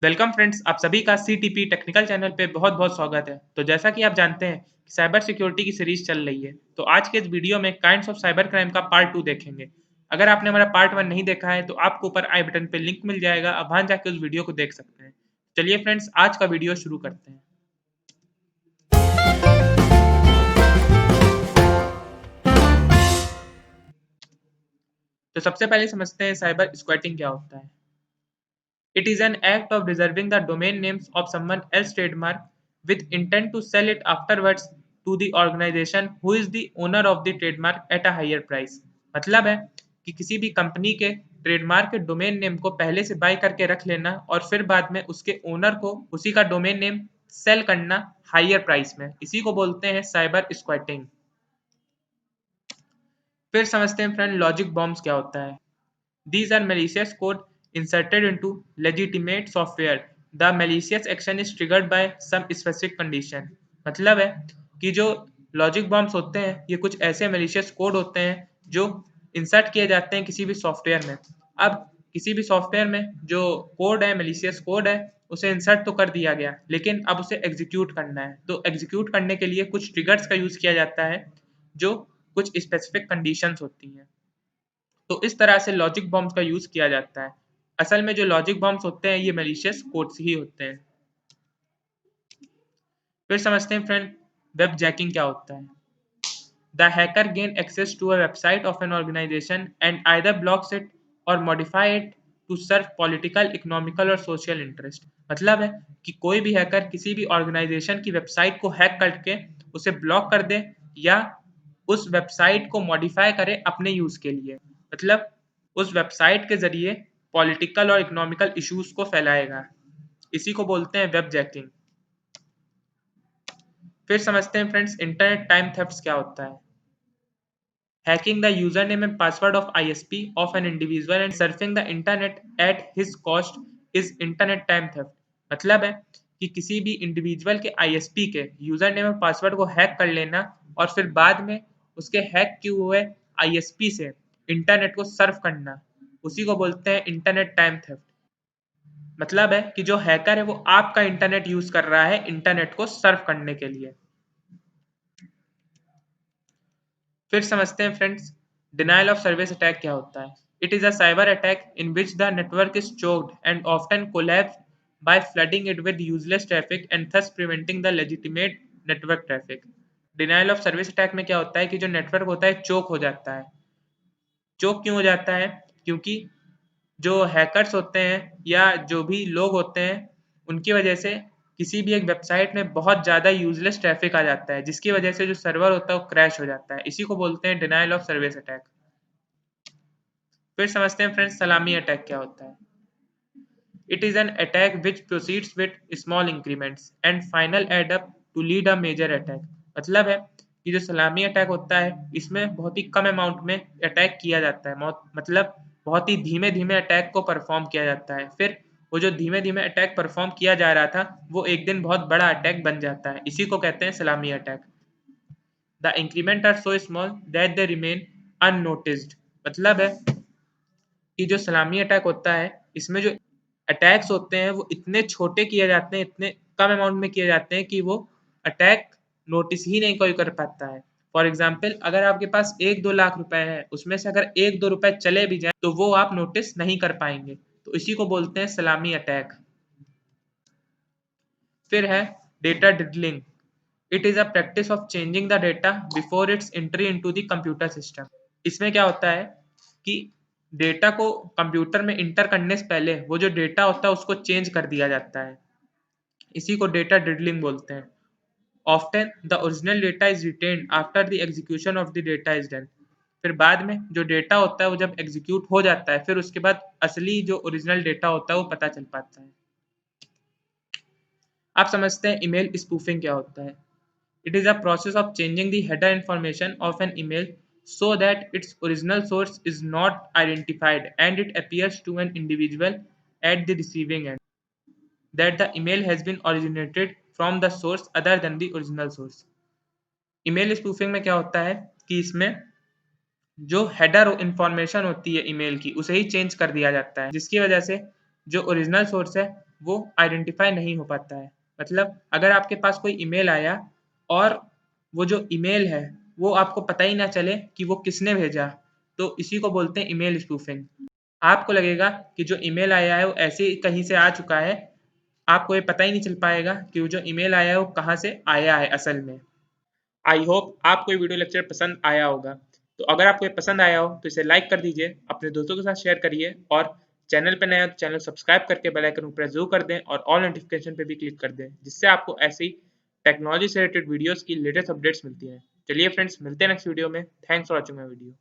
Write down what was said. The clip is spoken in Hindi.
वेलकम फ्रेंड्स, आप सभी का सीटीपी टेक्निकल चैनल पे बहुत-बहुत स्वागत है। तो जैसा कि आप जानते हैं कि साइबर सिक्योरिटी की सीरीज़ चल रही है, तो आज के इस वीडियो में काइंड्स ऑफ साइबर क्राइम का पार्ट 2 देखेंगे। अगर आपने हमारा पार्ट 1 नहीं देखा है, तो आपको ऊपर आई बटन पे लिंक मिल जाएगा, आप वहाँ जाके उस वीडियो को देख सकते हैं। चलिए फ्रेंड्स, आज का वीडियो शुरू करते हैं। तो सबसे पहले समझते हैं साइबर स्क्वैटिंग क्या होता है। It is an act of reserving the domain names of someone else's trademark with intent to sell it afterwards to the organization who is the owner of the trademark at a higher price। मतलब है कि किसी भी कंपनी के ट्रेडमार्क के डोमेन नेम को पहले से बाय करके रख लेना और फिर बाद में उसके ओनर को उसी का डोमेन नेम सेल करना हायर प्राइस में, इसी को बोलते हैं साइबर स्क्वैटिंग। फिर समझते हैं फ्रेंड लॉजिक बॉम्ब्स क्या होता है। These are malicious code inserted into legitimate software. The malicious action is triggered by some specific condition। मतलब है कि जो लॉजिक बॉम्ब्स होते हैं ये कुछ ऐसे malicious कोड होते हैं जो इंसर्ट किए जाते हैं किसी भी सॉफ्टवेयर में। अब किसी भी सॉफ्टवेयर में जो कोड है malicious कोड है उसे इंसर्ट तो कर दिया गया, लेकिन अब उसे एग्जीक्यूट करना है। तो एग्जीक्यूट करने के लिए कुछ ट्रिगर्स का यूज़ किया जाता है जो कुछ स्पेसिफिक कंडीशंस होती हैं। तो इस तरह से लॉजिक बॉम्ब्स का यूज़ किया जाता है। असल में जो लॉजिक बॉम्ब्स होते हैं ये मैलिशियस कोड्स ही होते हैं। फिर समझते हैं फ्रेंड वेब जैकिंग क्या होता है। The hacker gain access to a website of an organisation and either blocks it or modify it to serve political, economical और सोशल इंटरेस्ट। मतलब है कि कोई भी हैकर किसी भी ऑर्गेनाइजेशन की वेबसाइट को हैक करके उसे ब्लॉक कर दे या उस वेबसाइट को मॉडिफाई करे अपने यूज़ के लिए। मतलब उस वेबसाइट के ज़रिए पॉलिटिकल और इकोनॉमिकल इश्यूज़ को फैलाएगा। इसी को बोलते हैं वेब जैकिंग। फिर समझते हैं फ्रेंड्स इंटरनेट टाइम थेफ्ट्स क्या होता है। Hacking the username and password of ISP of an individual and surfing the internet at his cost is internet time theft। मतलब है कि किसी भी इंडिविजुअल के ISP के यूजर नेम और पासवर्ड को हैक कर लेना और फिर बाद में उसके हैक किए हुए ISP से इंटरनेट को सर्फ करना, उसी को बोलते हैं इंटरनेट टाइम थेफ्ट। मतलब है कि जो हैकर है वो आपका इंटरनेट यूज कर रहा है इंटरनेट को सर्फ करने के लिए। फिर समझते हैं friends denial of service attack क्या होता है। It is a cyber attack in which the network is choked and often collapse by flooding it with useless traffic and thus preventing the legitimate network traffic। Denial of service attack में क्या होता है कि जो नेटवर्क होता है चोक हो जाता है। चोक क्यों हो जाता है? क्योंकि जो हैकर्स होते हैं या जो भी लोग होते हैं उनकी वजह से किसी भी एक वेबसाइट में बहुत ज़्यादा यूजलेस ट्रैफिक आ जाता है जिसकी वजह से जो सर्वर होता है वो क्रैश हो जाता है। इसी को बोलते हैं डिनायल ऑफ सर्विस अटैक। फिर समझते हैं फ्रेंड्स सलामी अटैक क्या होता है। It is an attack which proceeds with small increments and final add up to lead a major attack. मतलब है कि जो सलामी अटैक होता है इसमें बहुत ही कम अमाउंट में अटैक किया जाता है। मतलब बहुत ही धीमे धीमे अटैक को परफॉर्म किया जाता है, फिर वो जो धीमे धीमे अटैक परफॉर्म किया जा रहा था वो एक दिन बहुत बड़ा अटैक बन जाता है। इसी को कहते हैं salami attack. The increment are so small that they remain unnoticed. मतलब है कि जो सलामी अटैक होता है इसमें जो अटैक्स होते हैं वो इतने छोटे किए जाते हैं, इतने कम अमाउंट में किए जाते हैं कि वो अटैक नोटिस ही नहीं कोई कर पाता है। फॉर एग्जाम्पल अगर आपके पास 1-2 लाख रुपए है, उसमें से अगर 1-2 रुपए चले भी जाए तो वो आप नोटिस नहीं कर पाएंगे। तो इसी को बोलते हैं सलामी अटैक। फिर है data diddling. It is a practice of changing the data before its entry into the computer system. इसमें क्या होता है कि डेटा को कंप्यूटर में इंटर करने से पहले वो जो डेटा होता है उसको चेंज कर दिया जाता है। इसी को डेटा ड्रिडलिंग बोलते हैं। Often the original data is retained after the execution of the data is done. फिर बाद में जो डेटा होता है वो जब एग्जीक्यूट हो जाता है फिर उसके बाद असली जो ओरिजिनल डेटा होता है वो पता चल पाता है। आप समझते हैं ईमेल स्पूफिंग क्या होता है। It is a process of changing the header information of an email so that its original source is not identified and it appears to an individual at the receiving end that the email has been originated from the source other than the original source। Email spoofing में क्या होता है कि इसमें जो हेडर इंफॉर्मेशन होती है ईमेल की उसे ही चेंज कर दिया जाता है जिसकी वजह से जो ओरिजिनल सोर्स है वो आइडेंटिफाई नहीं हो पाता है। मतलब अगर आपके पास कोई ईमेल आया और वो जो ईमेल है वो आपको पता ही ना चले कि वो किसने भेजा, तो इसी को बोलते हैं ईमेल स्पूफिंग। आपको लगेगा कि जो ईमेल आया है वो ऐसे ही कहीं से आ चुका है, आपको ये पता ही नहीं चल पाएगा कि वो जो ईमेल आया है वो कहाँ से आया है असल में। आई होप आपको ये वीडियो लेक्चर पसंद आया होगा। तो अगर आपको ये पसंद आया हो तो इसे लाइक कर दीजिए, अपने दोस्तों के साथ शेयर करिए और चैनल पे नए हो तो चैनल सब्सक्राइब करके बेल आइकन को प्रेस ज़रूर कर दें और ऑल नोटिफिकेशन पे भी क्लिक कर दें, जिससे आपको ऐसी टेक्नोलॉजी से रिलेटेड वीडियोज़ की लेटेस्ट अपडेट्स मिलती हैं। चलिए फ्रेंड्स, मिलते हैं नेक्स्ट वीडियो में। Thanks for watching my video.